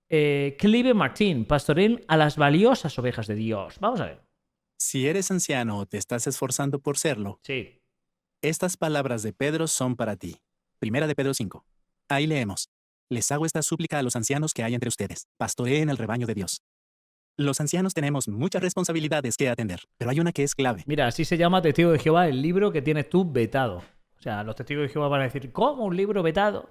Clive Martín, pastoreen a las valiosas ovejas de Dios. Vamos a ver. Si eres anciano o te estás esforzando por serlo, Sí. estas palabras de Pedro son para ti. Primera de Pedro 5. Ahí leemos. Les hago esta súplica a los ancianos que hay entre ustedes. Pastoreen el rebaño de Dios. Los ancianos tenemos muchas responsabilidades que atender, pero hay una que es clave. Mira, así se llama Testigo de Jehová, el libro que tienes tú vetado. O sea, los testigos de Jehová van a decir, ¿cómo un libro vetado?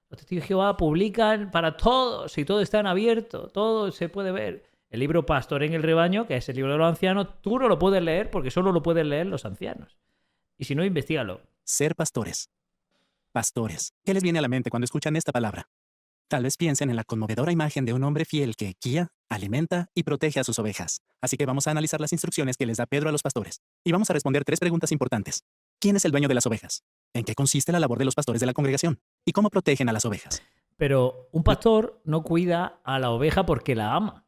Los testigos de Jehová publican para todos y todo está en abierto, todo se puede ver. El libro Pastor en el Rebaño, que es el libro de los ancianos, tú no lo puedes leer porque solo lo pueden leer los ancianos. Y si no, investigalo. Ser pastores. Pastores. ¿Qué les viene a la mente cuando escuchan esta palabra? Tal vez piensen en la conmovedora imagen de un hombre fiel que guía, alimenta y protege a sus ovejas. Así que vamos a analizar las instrucciones que les da Pedro a los pastores. Y vamos a responder 3 preguntas importantes. ¿Quién es el dueño de las ovejas? ¿En qué consiste la labor de los pastores de la congregación? ¿Y cómo protegen a las ovejas? Pero un pastor no cuida a la oveja porque la ama.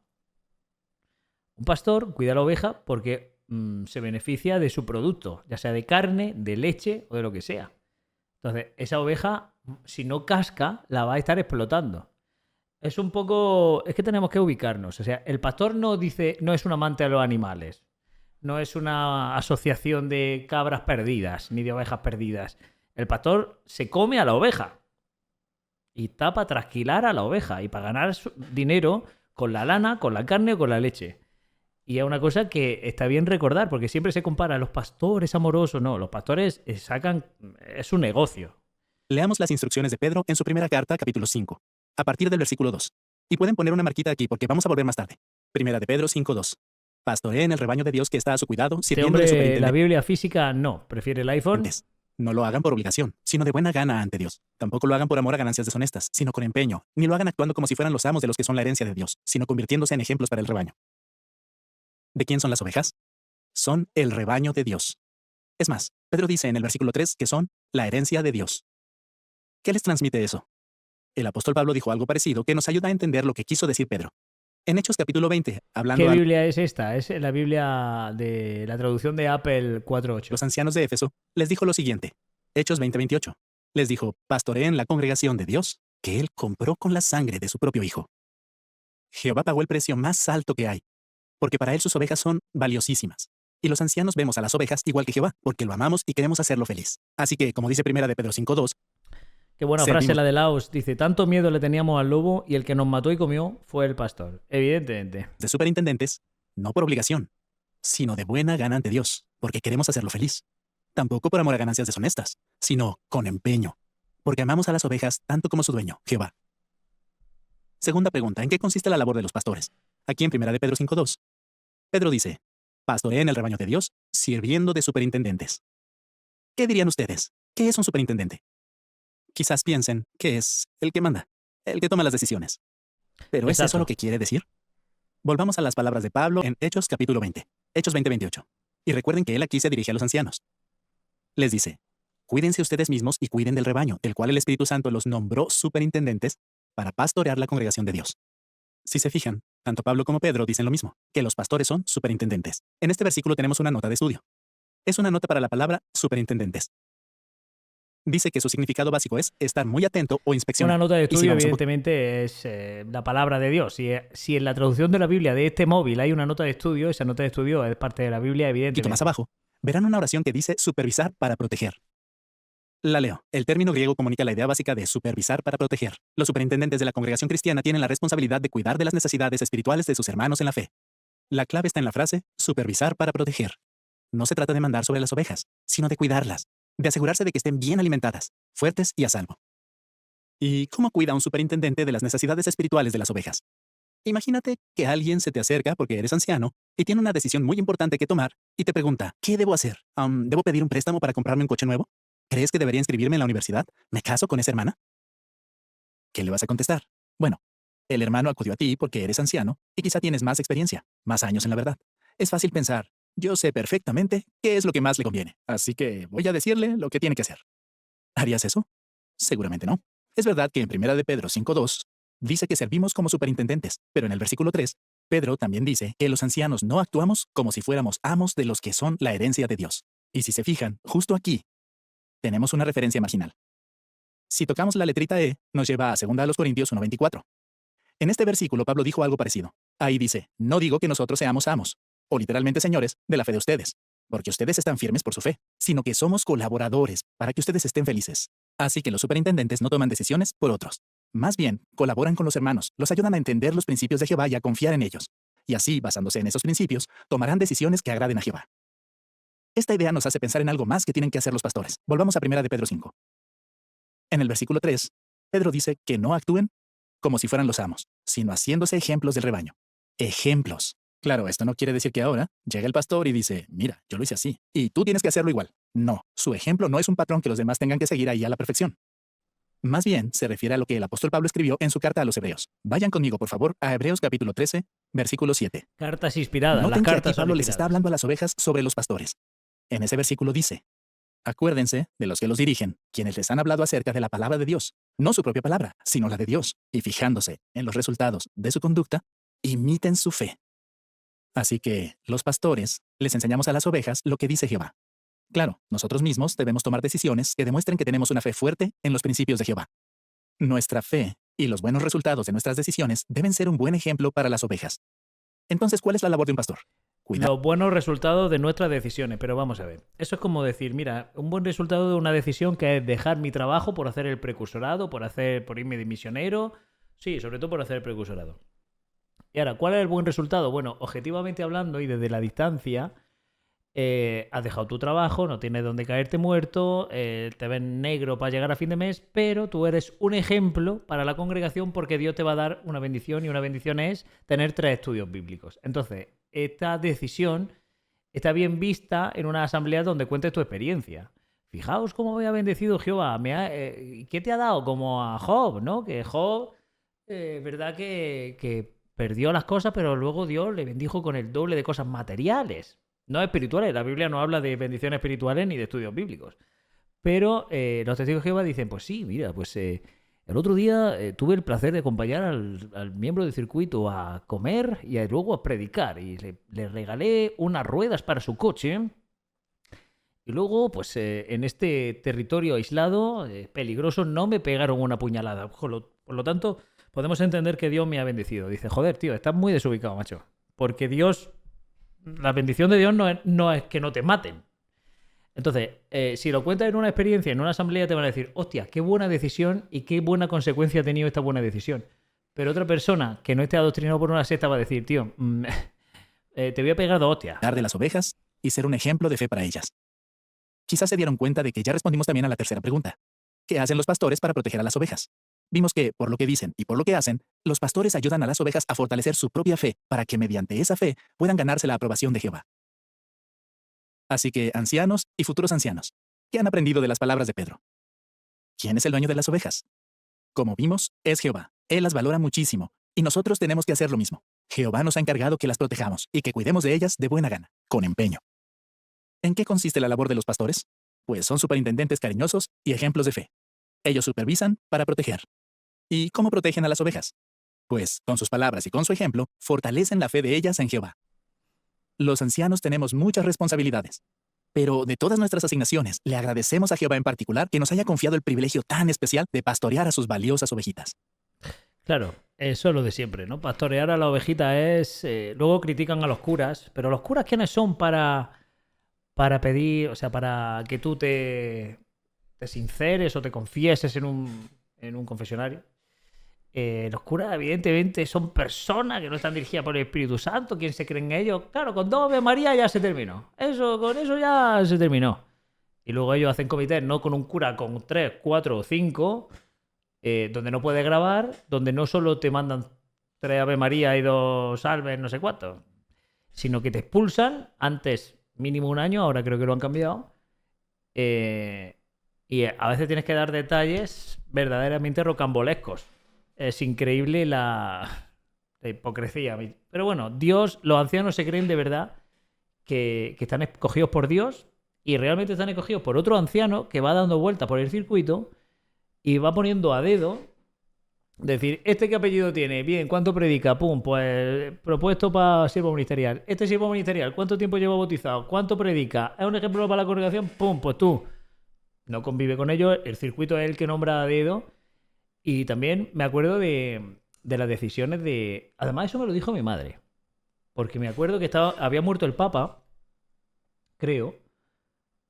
Un pastor cuida a la oveja porque se beneficia de su producto, ya sea de carne, de leche o de lo que sea. Entonces, esa oveja, si no casca, la va a estar explotando. Es un poco. Es que tenemos que ubicarnos. O sea, el pastor no dice, no es un amante de los animales. No es una asociación de cabras perdidas, ni de ovejas perdidas. El pastor se come a la oveja. Y está para trasquilar a la oveja y para ganar dinero con la lana, con la carne o con la leche. Y es una cosa que está bien recordar, porque siempre se compara a los pastores amorosos. No, los pastores sacan. Es un negocio. Leamos las instrucciones de Pedro en su primera carta, capítulo 5, a partir del versículo 2. Y pueden poner una marquita aquí porque vamos a volver más tarde. Primera de Pedro 5:2. Pastoreen el rebaño de Dios que está a su cuidado, Este sirviendo de hombre, la superintendentes. Biblia física no. Prefiere el iPhone. No lo hagan por obligación, sino de buena gana ante Dios. Tampoco lo hagan por amor a ganancias deshonestas, sino con empeño. Ni lo hagan actuando como si fueran los amos de los que son la herencia de Dios, sino convirtiéndose en ejemplos para el rebaño. ¿De quién son las ovejas? Son el rebaño de Dios. Es más, Pedro dice en el versículo 3 que son la herencia de Dios. ¿Qué les transmite eso? El apóstol Pablo dijo algo parecido que nos ayuda a entender lo que quiso decir Pedro. En Hechos capítulo 20, hablando ¿Qué a Biblia es esta? Es la Biblia de la traducción de Apple 4.8. los ancianos de Éfeso, les dijo lo siguiente. Hechos 20:28. Les dijo, pastoreen la congregación de Dios, que él compró con la sangre de su propio hijo. Jehová pagó el precio más alto que hay, porque para él sus ovejas son valiosísimas. Y los ancianos vemos a las ovejas igual que Jehová, porque lo amamos y queremos hacerlo feliz. Así que, como dice primera de Pedro 5:2, Qué buena frase servimos la de Laos. Dice, tanto miedo le teníamos al lobo y el que nos mató y comió fue el pastor. Evidentemente. de superintendentes, no por obligación, sino de buena gana ante Dios, porque queremos hacerlo feliz. Tampoco por amor a ganancias deshonestas, sino con empeño, porque amamos a las ovejas tanto como su dueño, Jehová. Segunda pregunta, ¿en qué consiste la labor de los pastores? Aquí en primera de Pedro 5:2. Pedro dice, pastoreen el rebaño de Dios, sirviendo de superintendentes. ¿Qué dirían ustedes? ¿Qué es un superintendente? Quizás piensen que es el que manda, el que toma las decisiones. ¿Pero es eso Exacto. lo que quiere decir? Volvamos a las palabras de Pablo en Hechos capítulo 20, Hechos 20:28. Y recuerden que él aquí se dirige a los ancianos. Les dice, cuídense ustedes mismos y cuiden del rebaño, del cual el Espíritu Santo los nombró superintendentes para pastorear la congregación de Dios. Si se fijan, tanto Pablo como Pedro dicen lo mismo, que los pastores son superintendentes. En este versículo tenemos una nota de estudio. Es una nota para la palabra superintendentes. Dice que su significado básico es estar muy atento o inspeccionar. Una nota de Y si estudio, vamos evidentemente, es la palabra de Dios. Si en la traducción de la Biblia de este móvil hay una nota de estudio, esa nota de estudio es parte de la Biblia, poquito evidentemente. más abajo, verán una oración que dice supervisar para proteger. La leo. El término griego comunica la idea básica de supervisar para proteger. Los superintendentes de la congregación cristiana tienen la responsabilidad de cuidar de las necesidades espirituales de sus hermanos en la fe. La clave está en la frase supervisar para proteger. No se trata de mandar sobre las ovejas, sino de cuidarlas, de asegurarse de que estén bien alimentadas, fuertes y a salvo. ¿Y cómo cuida un superintendente de las necesidades espirituales de las ovejas? Imagínate que alguien se te acerca porque eres anciano y tiene una decisión muy importante que tomar y te pregunta, ¿qué debo hacer? ¿Debo pedir un préstamo para comprarme un coche nuevo? ¿Crees que debería inscribirme en la universidad? ¿Me caso con esa hermana? ¿Qué le vas a contestar? Bueno, el hermano acudió a ti porque eres anciano y quizá tienes más experiencia, más años en la verdad. Es fácil pensar, yo sé perfectamente qué es lo que más le conviene, así que voy a decirle lo que tiene que hacer. ¿Harías eso? Seguramente no. Es verdad que en primera de Pedro 5:2 dice que servimos como superintendentes, pero en el versículo 3, Pedro también dice que los ancianos no actuamos como si fuéramos amos de los que son la herencia de Dios. Y si se fijan, justo aquí tenemos una referencia marginal. Si tocamos la letrita E, nos lleva a 2 Corintios 1:24. En este versículo Pablo dijo algo parecido. Ahí dice, no digo que nosotros seamos amos, o literalmente señores, de la fe de ustedes, porque ustedes están firmes por su fe, sino que somos colaboradores para que ustedes estén felices. Así que los superintendentes no toman decisiones por otros. Más bien, colaboran con los hermanos, los ayudan a entender los principios de Jehová y a confiar en ellos. Y así, basándose en esos principios, tomarán decisiones que agraden a Jehová. Esta idea nos hace pensar en algo más que tienen que hacer los pastores. Volvamos a 1 de Pedro 5. En el versículo 3, Pedro dice que no actúen como si fueran los amos, sino haciéndose ejemplos del rebaño. Ejemplos. Claro, esto no quiere decir que ahora llega el pastor y dice, mira, yo lo hice así, y tú tienes que hacerlo igual. No, su ejemplo no es un patrón que los demás tengan que seguir ahí a la perfección. Más bien, se refiere a lo que el apóstol Pablo escribió en su carta a los Hebreos. Vayan conmigo, por favor, a Hebreos capítulo 13, versículo 7. Cartas inspiradas. Noten Las que cartas aquí Pablo son les está inspiradas. hablando a las ovejas sobre los pastores. En ese versículo dice, acuérdense de los que los dirigen, quienes les han hablado acerca de la palabra de Dios, no su propia palabra, sino la de Dios, y fijándose en los resultados de su conducta, imiten su fe. Así que, los pastores, les enseñamos a las ovejas lo que dice Jehová. Claro, nosotros mismos debemos tomar decisiones que demuestren que tenemos una fe fuerte en los principios de Jehová. Nuestra fe y los buenos resultados de nuestras decisiones deben ser un buen ejemplo para las ovejas. Entonces, ¿cuál es la labor de un pastor? Cuidar. Los buenos resultados de nuestras decisiones. Pero vamos a ver. Eso es como decir, mira, un buen resultado de una decisión que es dejar mi trabajo por hacer el precursorado, por irme de misionero. Sí, sobre todo por hacer el precursorado. Y ahora, ¿cuál es el buen resultado? Bueno, objetivamente hablando y desde la distancia, has dejado tu trabajo, no tienes dónde caerte muerto, te ves negro para llegar a fin de mes, pero tú eres un ejemplo para la congregación porque Dios te va a dar una bendición y una bendición es tener 3 estudios bíblicos. Entonces, esta decisión está bien vista en una asamblea donde cuentes tu experiencia. Fijaos cómo me ha bendecido Jehová. ¿Qué te ha dado? Como a Job, ¿no? Que Job, verdad que perdió las cosas, pero luego Dios le bendijo con el doble de cosas materiales. No espirituales. La Biblia no habla de bendiciones espirituales ni de estudios bíblicos. Pero los testigos de Jehová dicen, pues sí, mira, pues el otro día tuve el placer de acompañar al miembro del circuito a comer y luego a predicar. Y le regalé unas ruedas para su coche. Y luego, pues en este territorio aislado, peligroso, no me pegaron una puñalada. Por lo tanto, podemos entender que Dios me ha bendecido. Dice, joder, tío, estás muy desubicado, macho. Porque Dios, la bendición de Dios no es que no te maten. Entonces, si lo cuentas en una experiencia, en una asamblea, te van a decir, hostia, qué buena decisión y qué buena consecuencia ha tenido esta buena decisión. Pero otra persona que no esté adoctrinado por una secta va a decir, tío, te voy a pegar 2 hostias. Cuidar de las ovejas y ser un ejemplo de fe para ellas. Quizás se dieron cuenta de que ya respondimos también a la tercera pregunta. ¿Qué hacen los pastores para proteger a las ovejas? Vimos que, por lo que dicen y por lo que hacen, los pastores ayudan a las ovejas a fortalecer su propia fe para que mediante esa fe puedan ganarse la aprobación de Jehová. Así que, ancianos y futuros ancianos, ¿qué han aprendido de las palabras de Pedro? ¿Quién es el dueño de las ovejas? Como vimos, es Jehová. Él las valora muchísimo, y nosotros tenemos que hacer lo mismo. Jehová nos ha encargado que las protejamos y que cuidemos de ellas de buena gana, con empeño. ¿En qué consiste la labor de los pastores? Pues son superintendentes cariñosos y ejemplos de fe. Ellos supervisan para proteger. ¿Y cómo protegen a las ovejas? Pues, con sus palabras y con su ejemplo, fortalecen la fe de ellas en Jehová. Los ancianos tenemos muchas responsabilidades, pero de todas nuestras asignaciones, le agradecemos a Jehová en particular que nos haya confiado el privilegio tan especial de pastorear a sus valiosas ovejitas. Claro, eso es lo de siempre, ¿no? Pastorear a la ovejita es... luego critican a los curas, pero ¿los curas quiénes son para pedir, o sea, para que tú te sinceres o te confieses en un confesionario? Los curas, evidentemente, son personas que no están dirigidas por el Espíritu Santo. ¿Quién se creen ellos? Claro, con 2 Ave María ya se terminó. Con eso ya se terminó. Y luego ellos hacen comités, no con un cura, con 3, 4 o 5, donde no puedes grabar, donde no solo te mandan 3 Ave María y 2 salves, no sé cuánto, sino que te expulsan antes, mínimo 1 año, ahora creo que lo han cambiado. Y a veces tienes que dar detalles verdaderamente rocambolescos. Es increíble la hipocresía. Pero bueno, Dios, los ancianos se creen de verdad que están escogidos por Dios y realmente están escogidos por otro anciano que va dando vueltas por el circuito y va poniendo a dedo, decir, ¿este qué apellido tiene? Bien, ¿cuánto predica? Pum, pues propuesto para siervo ministerial. Este siervo ministerial, ¿cuánto tiempo lleva bautizado? ¿Cuánto predica? ¿Es un ejemplo para la congregación? Pum, pues tú. No convive con ellos, el circuito es el que nombra a dedo. Y también me acuerdo de las decisiones de... Además, eso me lo dijo mi madre. Porque me acuerdo que había muerto el Papa, creo,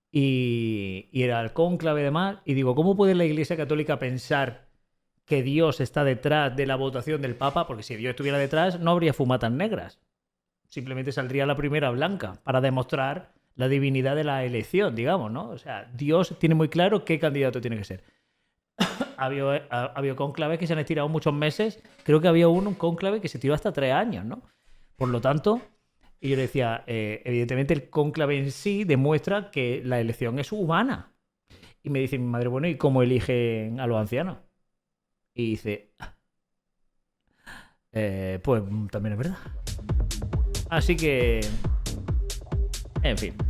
y era el cónclave y demás. Y digo, ¿cómo puede la Iglesia Católica pensar que Dios está detrás de la votación del Papa? Porque si Dios estuviera detrás, no habría fumatas negras. Simplemente saldría la primera blanca para demostrar la divinidad de la elección, digamos, ¿no? O sea, Dios tiene muy claro qué candidato tiene que ser. Ha habido cónclaves que se han estirado muchos meses. Creo que había un cónclave que se tiró hasta 3 años, ¿no? Por lo tanto, y yo le decía, evidentemente el cónclave en sí demuestra que la elección es humana. Y me dice mi madre, bueno, ¿y cómo eligen a los ancianos? Y dice, pues también es verdad. Así que, en fin.